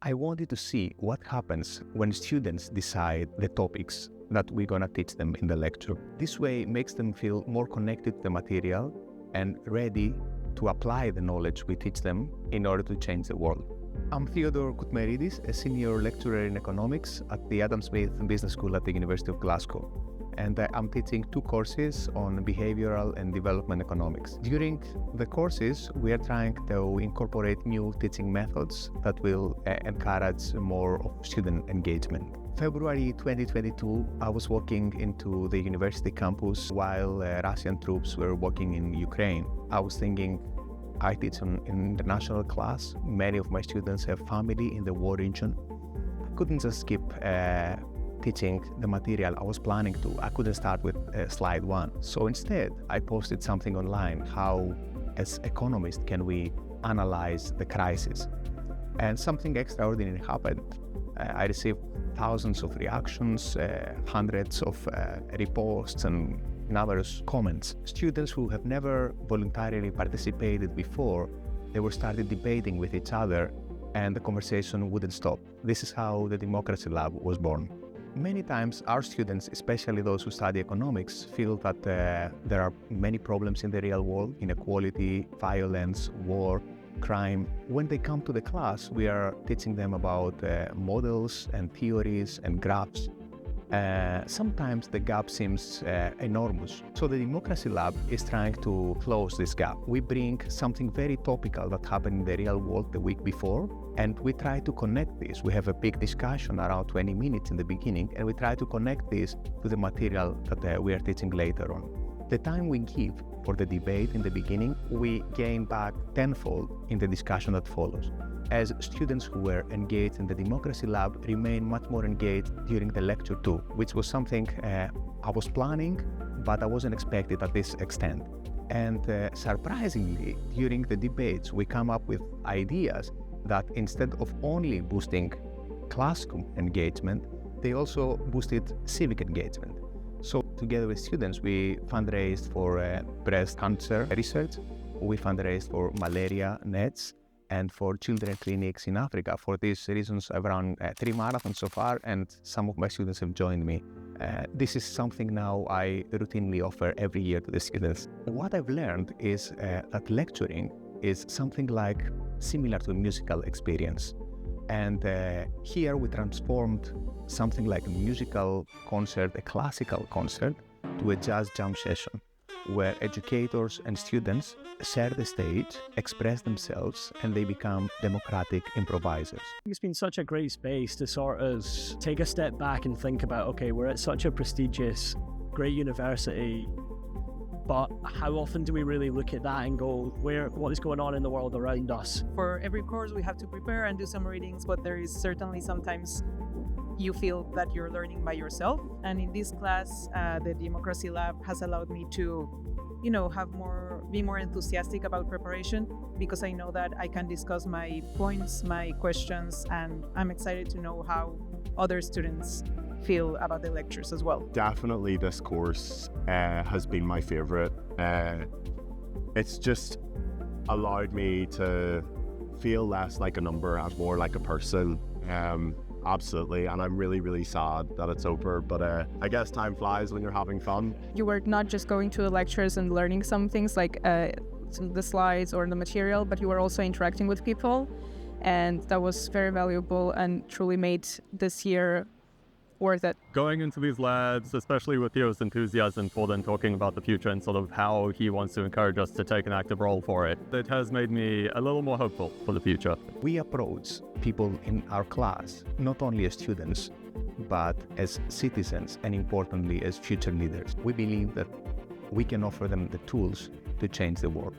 I wanted to see what happens when students decide the topics that we're going to teach them in the lecture. This way makes them feel more connected to the material and ready to apply the knowledge we teach them in order to change the world. I'm Theodore Koutmeridis, a senior lecturer in economics at the Adam Smith Business School at the University of Glasgow. And I'm teaching 2 courses on behavioral and development economics. During the courses, we are trying to incorporate new teaching methods that will encourage more of student engagement. February 2022, I was walking into the university campus while Russian troops were walking in Ukraine. I was thinking, I teach an international class. Many of my students have family in the war region. I couldn't just skip teaching the material I was planning to. I couldn't start with slide 1. So instead, I posted something online, how as economists can we analyze the crisis. And something extraordinary happened. I received thousands of reactions, hundreds of reposts and numerous comments. Students who have never voluntarily participated before, they were started debating with each other and the conversation wouldn't stop. This is how the Democracy Lab was born. Many times our students, especially those who study economics, feel that there are many problems in the real world: inequality, violence, war, crime. When they come to the class, we are teaching them about models and theories and graphs. Sometimes the gap seems enormous. So the Democracy Lab is trying to close this gap. We bring something very topical that happened in the real world the week before, and we try to connect this. We have a big discussion around 20 minutes in the beginning, and we try to connect this to the material that we are teaching later on. The time we give for the debate in the beginning, we gain back tenfold in the discussion that follows, as students who were engaged in the Democracy Lab remain much more engaged during the lecture too, which was something I was planning, but I wasn't expecting at this extent. And surprisingly, during the debates, we come up with ideas that instead of only boosting classroom engagement, they also boosted civic engagement. So together with students, we fundraised for breast cancer research, we fundraised for malaria nets, and for children clinics in Africa. For these reasons, I've run 3 marathons so far, and some of my students have joined me. This is something now I routinely offer every year to the students. What I've learned is that lecturing is something like similar to a musical experience. And here we transformed something like a musical concert, a classical concert, to a jazz jam session, where educators and students share the stage, express themselves, and they become democratic improvisers. It's been such a great space to sort of take a step back and think about, okay, we're at such a prestigious, great university, but how often do we really look at that and go, what is going on in the world around us? For every course, we have to prepare and do some readings, but there is certainly sometimes you feel that you're learning by yourself. And in this class, the Democracy Lab has allowed me to, be more enthusiastic about preparation, because I know that I can discuss my points, my questions, and I'm excited to know how other students feel about the lectures as well. Definitely this course has been my favorite. It's just allowed me to feel less like a number and more like a person. Absolutely, and I'm really, really sad that it's over, but I guess time flies when you're having fun. You were not just going to the lectures and learning some things like the slides or the material, but you were also interacting with people, and that was very valuable and truly made this year worth it. Going into these labs, especially with Theo's enthusiasm for them talking about the future and sort of how he wants to encourage us to take an active role for it, it has made me a little more hopeful for the future. We approach people in our class not only as students, but as citizens, and importantly as future leaders. We believe that we can offer them the tools to change the world.